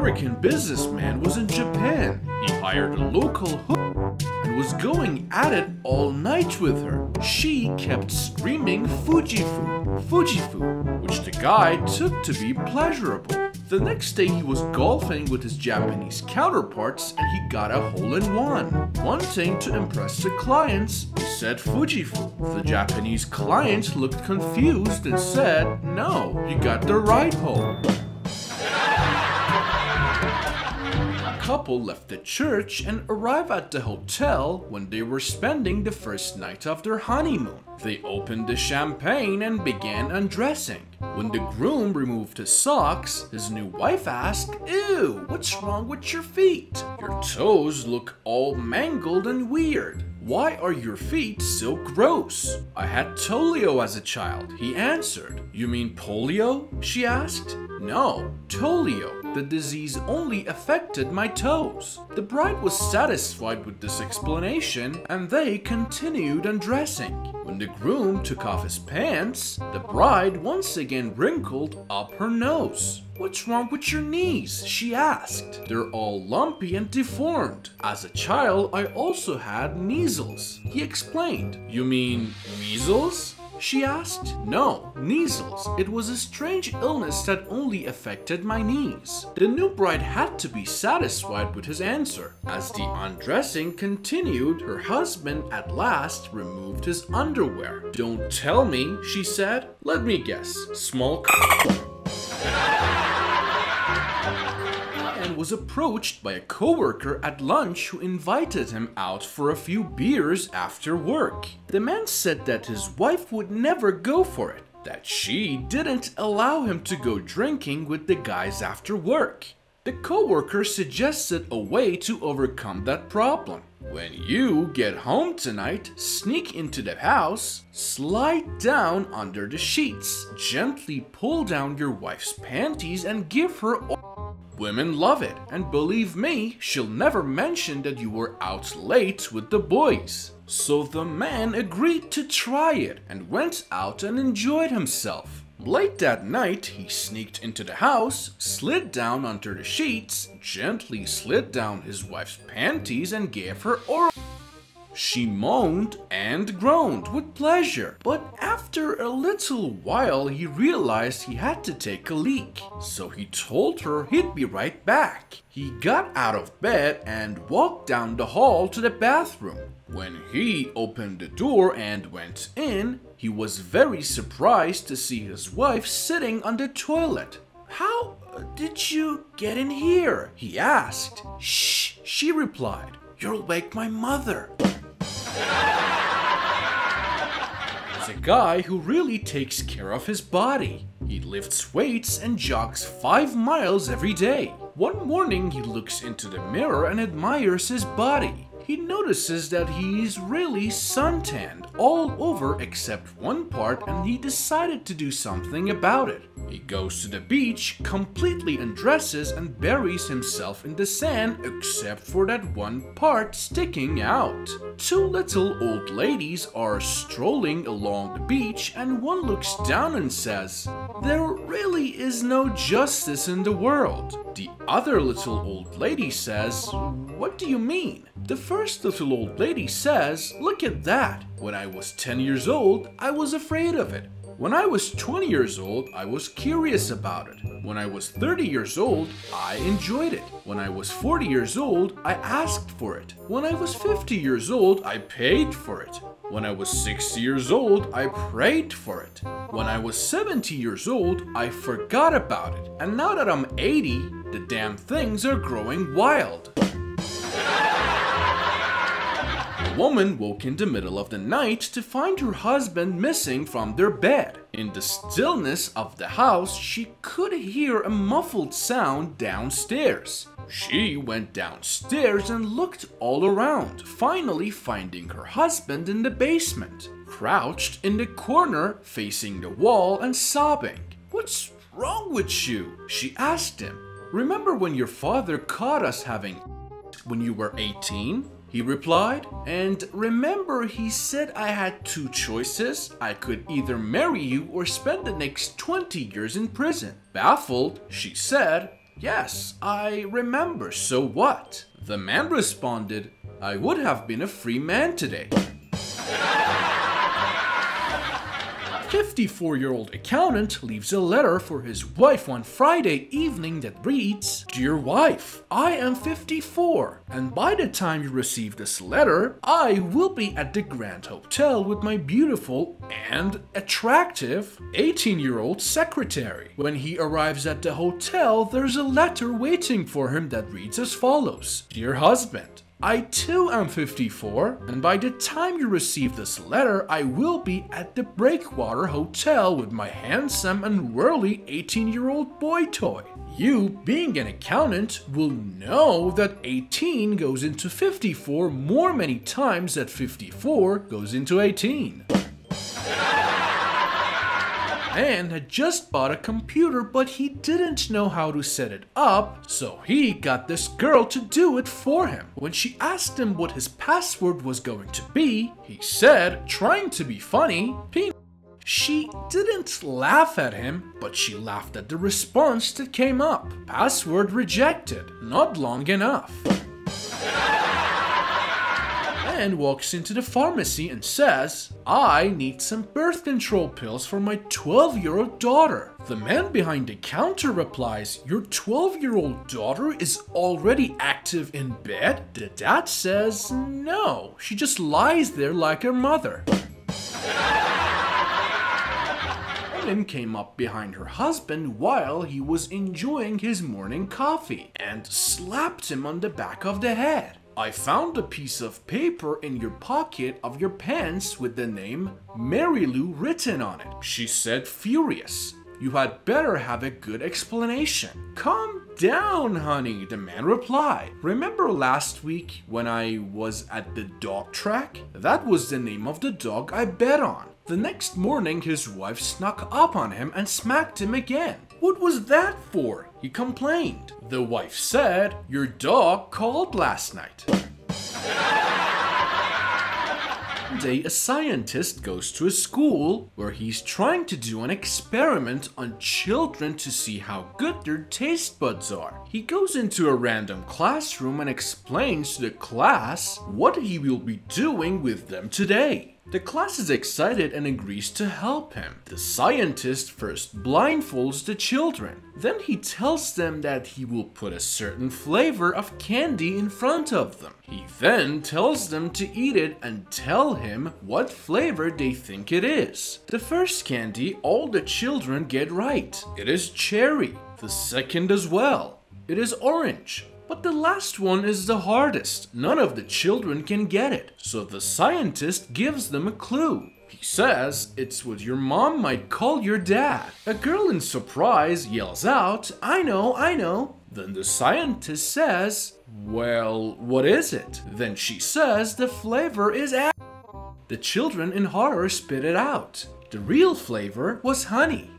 American businessman was in Japan. He hired a local hook and was going at it all night with her. She kept screaming Fujifu, Fujifu, which the guy took to be pleasurable. The next day he was golfing with his Japanese counterparts and he got a hole-in-one. Wanting to impress the clients, he said Fujifu. The Japanese client looked confused and said, "No, you got the right hole." The couple left the church and arrived at the hotel when they were spending the first night of their honeymoon. They opened the champagne and began undressing. When the groom removed his socks, his new wife asked, "Ew, what's wrong with your feet? Your toes look all mangled and weird. Why are your feet so gross?" "I had polio as a child," he answered. "You mean polio?" she asked. "No, polio. The disease only affected my toes." The bride was satisfied with this explanation and they continued undressing. When the groom took off his pants, the bride once again wrinkled up her nose. "What's wrong with your knees?" she asked. "They're all lumpy and deformed. As a child, I also had measles," he explained. "You mean measles?" she asked. "No, measles. It was a strange illness that only affected my knees." The new bride had to be satisfied with his answer. As the undressing continued, her husband at last removed his underwear. "Don't tell me," she said. "Let me guess. Small and was approached by a coworker at lunch who invited him out for a few beers after work. The man said that his wife would never go for it, that she didn't allow him to go drinking with the guys after work. The coworker suggested a way to overcome that problem. "When you get home tonight, sneak into the house, slide down under the sheets, gently pull down your wife's panties and give her Women love it, and believe me, she'll never mention that you were out late with the boys." So the man agreed to try it and went out and enjoyed himself. Late that night, he sneaked into the house, slid down under the sheets, gently slid down his wife's panties and gave her oral. She moaned and groaned with pleasure, but after a little while he realized he had to take a leak, so he told her he'd be right back. He got out of bed and walked down the hall to the bathroom. When he opened the door and went in, he was very surprised to see his wife sitting on the toilet. "How did you get in here?" he asked. "Shh," she replied. "You'll wake my mother." He's a guy who really takes care of his body. He lifts weights and jogs 5 miles every day. One morning he looks into the mirror and admires his body. He notices that he's really suntanned all over except one part and he decided to do something about it. He goes to the beach, completely undresses and buries himself in the sand except for that one part sticking out. 2 little old ladies are strolling along the beach and one looks down and says, "There really is no justice in the world." The other little old lady says, "What do you mean?" The first little old lady says, "Look at that. When I was 10 years old, I was afraid of it. When I was 20 years old, I was curious about it. When I was 30 years old, I enjoyed it. When I was 40 years old, I asked for it. When I was 50 years old, I paid for it. When I was 60 years old, I prayed for it. When I was 70 years old, I forgot about it. And now that I'm 80, the damn things are growing wild." A woman woke in the middle of the night to find her husband missing from their bed. In the stillness of the house, she could hear a muffled sound downstairs. She went downstairs and looked all around, finally finding her husband in the basement, crouched in the corner, facing the wall and sobbing. "What's wrong with you?" she asked him. "Remember when your father caught us having when you were 18? He replied, "And remember he said I had 2 choices? I could either marry you or spend the next 20 years in prison." Baffled, she said, Yes, I remember, so what? The man responded, I would have been a free man today. 54-year-old accountant leaves a letter for his wife one Friday evening that reads, Dear wife, I am 54, and by the time you receive this letter, I will be at the Grand Hotel with my beautiful and attractive 18-year-old secretary. When he arrives at the hotel, there's a letter waiting for him that reads as follows, Dear husband, I too am 54, and by the time you receive this letter, I will be at the Breakwater Hotel with my handsome and whirly 18-year-old boy toy. You, being an accountant, will know that 18 goes into 54 more many times than 54 goes into 18. Man had just bought a computer, but he didn't know how to set it up, so he got this girl to do it for him. When she asked him what his password was going to be, he said, trying to be funny, penis. She didn't laugh at him, but she laughed at the response that came up. Password rejected, not long enough. And walks into the pharmacy and says, I need some birth control pills for my 12-year-old daughter. The man behind the counter replies, Your 12-year-old daughter is already active in bed? The dad says, no, she just lies there like her mother. Woman came up behind her husband while he was enjoying his morning coffee and slapped him on the back of the head. I found a piece of paper in your pocket of your pants with the name Mary Lou written on it, she said, furious. You had better have a good explanation. Calm down, honey, the man replied. Remember last week when I was at the dog track? That was the name of the dog I bet on. The next morning, his wife snuck up on him and smacked him again. What was that for? He complained. The wife said, Your dog called last night. One day, a scientist goes to a school where he's trying to do an experiment on children to see how good their taste buds are. He goes into a random classroom and explains to the class what he will be doing with them today. The class is excited and agrees to help him. The scientist first blindfolds the children. Then he tells them that he will put a certain flavor of candy in front of them. He then tells them to eat it and tell him what flavor they think it is. The first candy all the children get right. It is cherry. The second as well. It is orange. But the last one is the hardest. None of the children can get it. So the scientist gives them a clue. He says it's what your mom might call your dad. A girl in surprise yells out, I know, I know. Then the scientist says, well, what is it? Then she says the flavor is ass. The children in horror spit it out. The real flavor was honey.